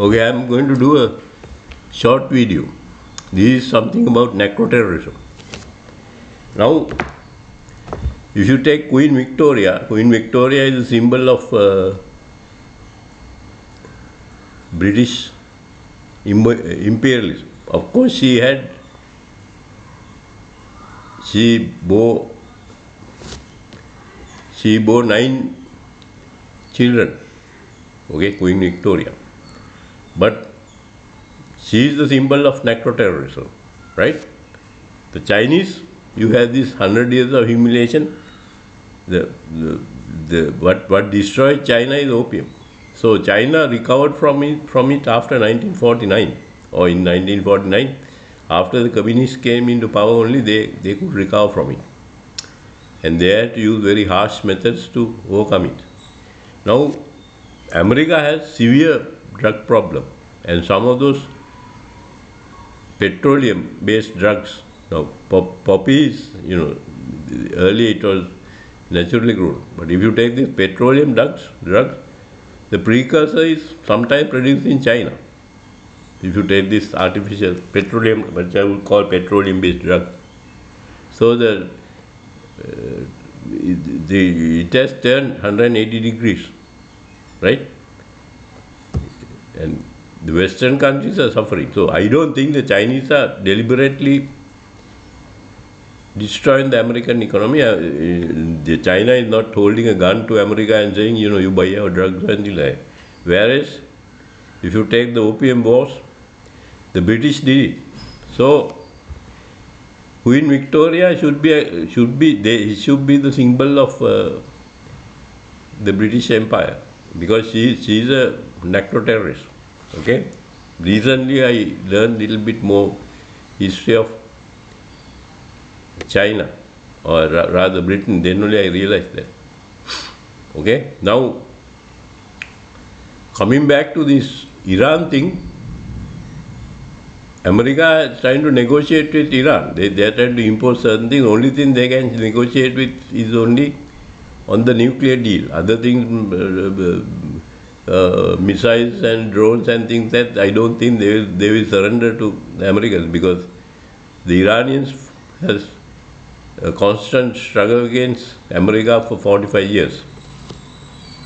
Okay, I'm going to do a short video. This is something about narcoterrorism. Now, if you take Queen Victoria is a symbol of British imperialism. Of course, she bore she bore 9 children. Okay, Queen Victoria, but she is the symbol of narcoterrorism, right? The Chinese, you have this 100 years of humiliation. What destroyed China is opium. So China recovered from it after 1949 or in 1949. After the communists came into power, only they could recover from it, and they had to use very harsh methods to overcome it. Now, America has severe drug problem, and some of those petroleum-based drugs. Now, poppy is, earlier it was naturally grown, but if you take these petroleum drugs, the precursor is sometimes produced in China. If you take this artificial petroleum, which I would call petroleum-based drug, so it has turned 180 degrees, right? And the Western countries are suffering. So I don't think the Chinese are deliberately destroying the American economy. China is not holding a gun to America and saying, you buy our drugs and the like. Whereas, if you take the opium wars, the British did it. So, Queen Victoria should be the symbol of the British Empire, because she is a narco-terrorist. Okay. Recently, I learned a little bit more history of China, or rather Britain. Then only I realized that. Okay. Now, coming back to this Iran thing, America is trying to negotiate with Iran. They are trying to impose certain things. Only thing they can negotiate with is only on the nuclear deal. Other things, missiles and drones and things, that I don't think they will surrender to the Americans, because the Iranians has a constant struggle against America for 45 years.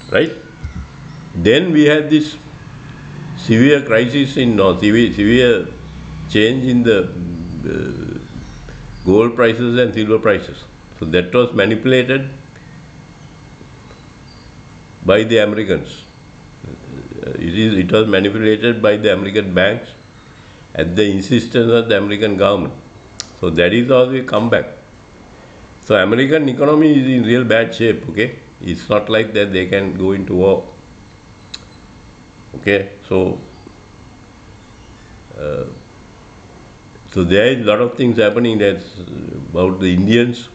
Right? Then we had this severe crisis in North, severe change in the gold prices and silver prices. So that was manipulated by the Americans. It was manipulated by the American banks at the insistence of the American government. So that is how we come back. So American economy is in real bad shape. Okay, it's not like that they can go into war. Okay, so there is a lot of things happening. That's about the Indians.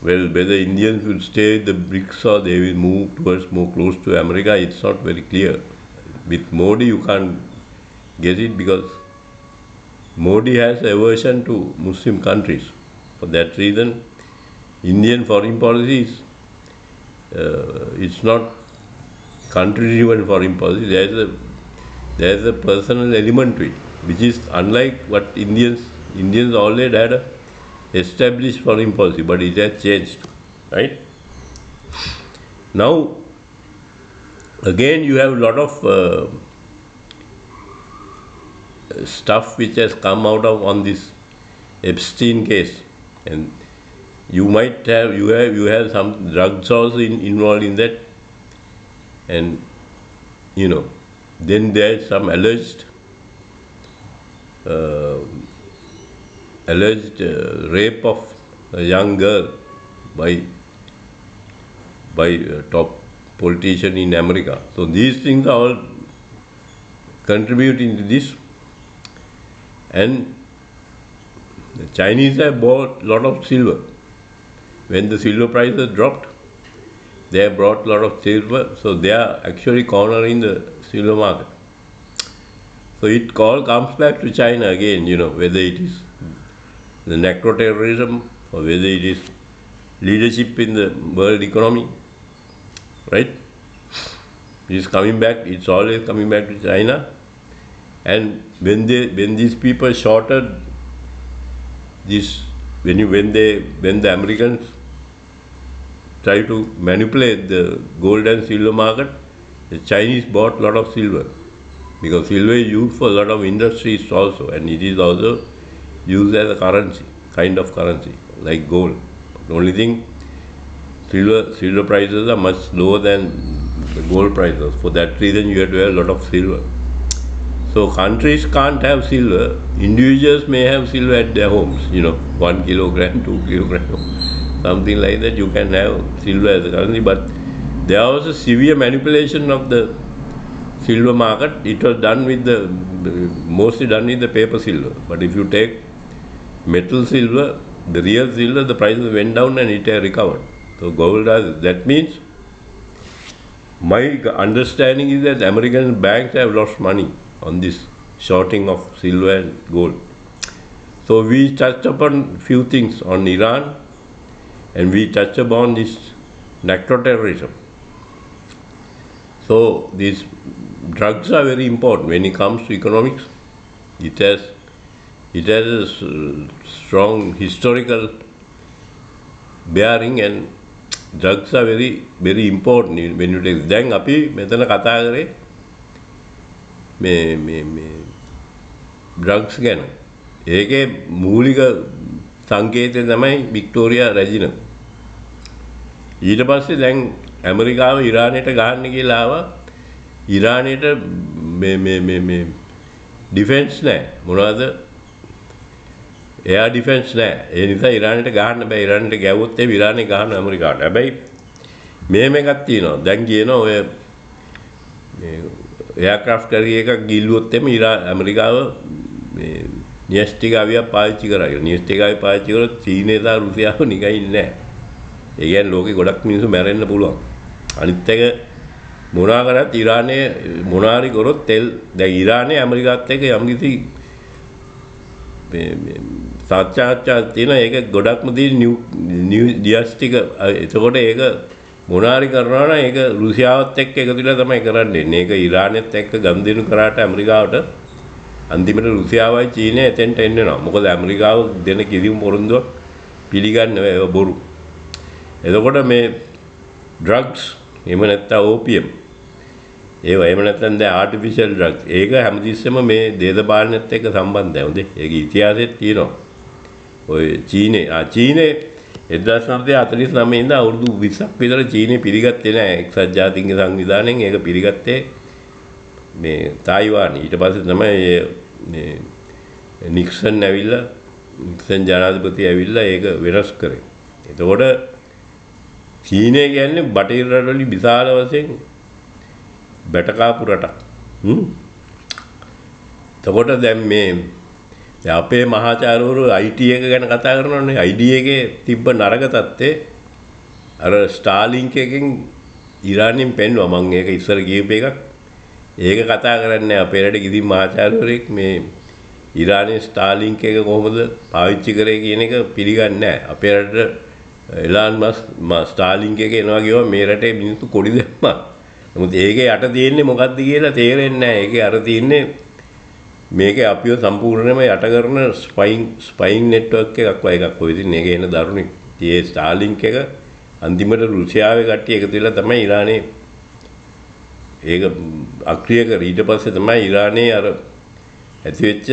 Well, whether Indians will stay with the BRICS or they will move towards more close to America, it's not very clear. With Modi, you can't get it, because Modi has aversion to Muslim countries. For that reason, Indian foreign policy is it's not country-driven foreign policy. There is a personal element to it, which is unlike what Indians already had a established foreign policy, but it has changed, right? Now, again, you have a lot of stuff which has come out of on this Epstein case, and you have some drugs also involved in that, and then there is some alleged rape of a young girl by a top politician in America. So these things are all contributing to this, and the Chinese have bought a lot of silver. When the silver prices dropped, they have brought a lot of silver, so they are actually cornering the silver market. So it all comes back to China again, whether it is the narco-terrorism or whether it is leadership in the world economy, right? It's coming back. It's always coming back to China. And when these people shorted this, when the Americans try to manipulate the gold and silver market, the Chinese bought a lot of silver, because silver is used for a lot of industries also, and it is also used as a currency, kind of currency, like gold. The only thing, silver prices are much lower than the gold prices. For that reason, you have to have a lot of silver. So countries can't have silver. Individuals may have silver at their homes, 1 kilogram, 2 kilogram, something like that. You can have silver as a currency, but there was a severe manipulation of the silver market. It was done with mostly done with the paper silver. But if you take metal silver, the real silver, the prices went down and it has recovered. So gold does. That means, my understanding is that American banks have lost money on this shorting of silver and gold. So we touched upon few things on Iran, and we touched upon this narcoterrorism. So these drugs are very important when it comes to economics. It has a strong historical bearing, and drugs are very, very important when you take. දැන් අපි මෙතන කතා කරේ මේ drugs ගැන. ඒකේ මූලික සංකේතය තමයි වික්ටෝරියා රැජින. ඊට පස්සේ දැන් ඇමරිකාව ඉරානයට ගහන්න කියලා ආවා. ඉරානයට මේ ඩිෆෙන්ස් නැහැ. මොනවද? එයා ඩිෆෙන්ස් නැහැ. ඒ නිසා ඉරානයට ගහන්න බෑ. ඉරානයට ගැව්වොත් ඒ ඉරානේ ගහන ඇමරිකාවට. හැබැයි මෙහෙම එකක් තියෙනවා. දැන් කියනවා ඔය එයාක්‍රාෆ්ට් කැරියර් එකක් ගිල්ලුවොත් එමේ ඇමරිකාව මේ න්‍යෂ්ටික අවියක් පාවිච්චි කරා කියලා. න්‍යෂ්ටික අවිය පාවිච්චි කරොත් චීනය සහ රුසියාව නිකන් ඉන්නේ නැහැ. ඒ කියන්නේ ලෝකේ ගොඩක් මිනිස්සු මැරෙන්න පුළුවන්. අනිත් එක මොනවා කරත් ඉරානයේ මොනාරි කරොත් තෙල් දැන් ඉරානයේ ඇමරිකාත් එක්ක යම්කිසි සාක්ෂාත්චා තියෙන ඒක ගොඩක්ම තියෙන න්‍යෂ්ටික. එතකොට ඒක මොනාරි කරනවා නම් ඒක රුසියාවත් එක්ක එකතු වෙලා තමයි කරන්නේ. මේක ඉරානෙත් එක්ක ගම්දිනු කරාට ඇමරිකාවට අන්තිමට රුසියාවයි චීනය එතෙන්ට එන්න වෙනවා. මොකද ඇමරිකාව දෙන කිසිම පොරොන්දුවක් පිළිගන්නේ නැහැ. ඒක බොරු. එතකොට මේ ඩ්‍රග්ස් එහෙම නැත්නම් ඕපියම් ඒවා එහෙම නැත්නම් දැන් ආටිෆිෂල් ඩ්‍රග්ස් ඒක හැමතිස්සෙම මේ දේශපාලනයත් එක්ක සම්බන්ධයි. හොඳේ. ඒක ඉතිහාසෙත් තියෙනවා. ඔය චීනේ 1949 ඉඳන් අවුරුදු 20ක් විතර චීනේ පිළිගත්තේ නැහැ එක්සත් ජාතීන්ගේ සංවිධානයෙන්. ඒක පිළිගත්තේ මේ තායිවාන්. ඊට පස්සේ තමයි මේ නික්සන් ජනාධිපති ඇවිල්ලා ඒක වෙනස් කරේ. එතකොට චීනය කියන්නේ බටහිර රටවල විශාල වශයෙන් බැටකාපු රටක්. එතකොට දැන් මේ අපේ මහාචාර්යවරු IT එක ගැන කතා කරනවානේ. ID එකේ තිබ්බ නරක තත්ත්වේ අර ස්ටාර්ලින්ක් එකෙන් ඉරානෙන් පෙන්වුවා. මම ඒක ඉස්සර කියපු එකක්. ඒක කතා කරන්නේ අපේ රටේ කිසිම මහාචාර්යවරයෙක් මේ ඉරානයේ ස්ටාර්ලින්ක් එක කොහොමද පාවිච්චි කරේ කියන එක පිළිගන්නේ නැහැ. අපේ රටේ එලාන් මස් ස්ටාර්ලින්ක් එක එනවා කියවා මේ රටේ මිනිස්සු කොඩි දැම්මා. නමුත් ඒකේ යට තියෙන්නේ මොකක්ද කියලා තේරෙන්නේ නැහැ. ඒකේ අර තියෙන්නේ මේකේ අපිව සම්පූර්ණයෙන්ම යට කරන ස්පයින් නෙට්වර්ක් එකක් වගේ එකක්. ඔය ඉතින් මේකේ එන දරුණේ. ඒ ස්ටාර්ලින්ක් එක අන්තිමට රුසියාවේ කට්ටිය එකතු වෙලා තමයි ඉරානයේ ඒක අක්‍රිය කරේ. ඊට පස්සේ තමයි ඉරානයේ අර ඇතිවෙච්ච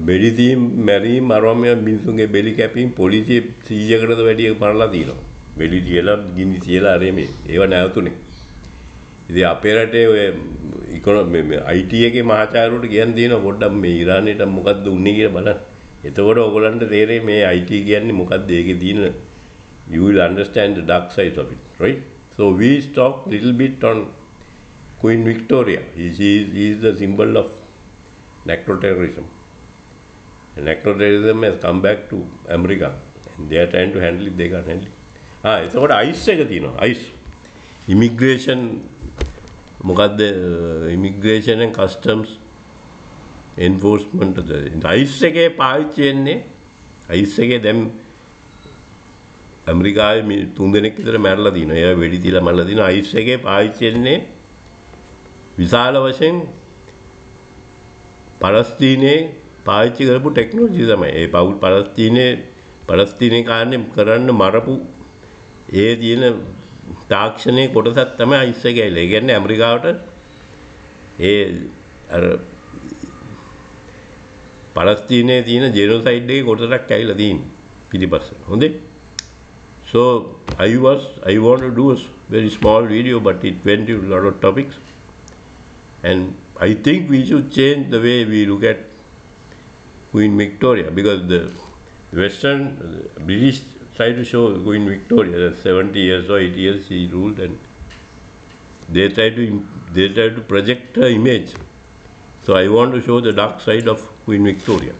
බෙඩිදීම් මැරීම් අරම මිනිසුන්ගේ බෙලි කැපීම් පොලිසිය 100කටද වැඩිය මරලා තියෙනවා. බෙලි තියලා ගිනි තියලා අර මේ ඒව නැවතුනේ. ඉතින් අපේ රටේ ඔය IT එකේ මහාචාර්යවරුන්ට කියන්න තියෙනවා පොඩ්ඩක් මේ ඉරානයට මොකද්ද උන්නේ කියලා බලන්න. එතකොට ඔයගොල්ලන්ට තේරෙයි මේ IT කියන්නේ මොකද්ද ඒකේ තියෙන you will understand the dark side of it, right? So we talk little bit on Queen Victoria. She is the symbol of narcoterrorism. And narcoterrorism has come back to America and they are trying to handle it. They can't handle it. එතකොට ICE එක තියෙනවා. ICE immigration මොකද්ද immigration and customs enforcement ICE එකේ පාවිච්චි වෙන්නේ ICE එකේ දැන් ඇමරිකාවේ 3 දෙනෙක් විතර මැරලා තිනවා. ඒවා වෙඩි තියලා මැරලා තිනවා. අයිස් එකේ පාවිච්චි වෙන්නේ විශාල වශයෙන් පලස්තීනයේ පාවිච්චි කරපු ටෙක්නොලොජි තමයි. ඒ පලස්තීනයේ කාරණේ කරන්න මරපු ඒ තියෙන තාක්ෂණයේ කොටසක් තමයි අයිස් එක ඇවිල්ලා. ඒ කියන්නේ ඇමරිකාවට ඒ අර පලස්තීනයේ තියෙන ජෙනොසයිඩ් එකේ කොටසක් ඇවිල්ලා තියෙන්නේ පිටිපස්ස. හොඳේ. So I want to do a very small video, but it went into a lot of topics, and I think we should change the way we look at Queen Victoria, because the Western British try to show Queen Victoria that 70 years or 80 years she ruled, and they try to project her image. So I want to show the dark side of Queen Victoria.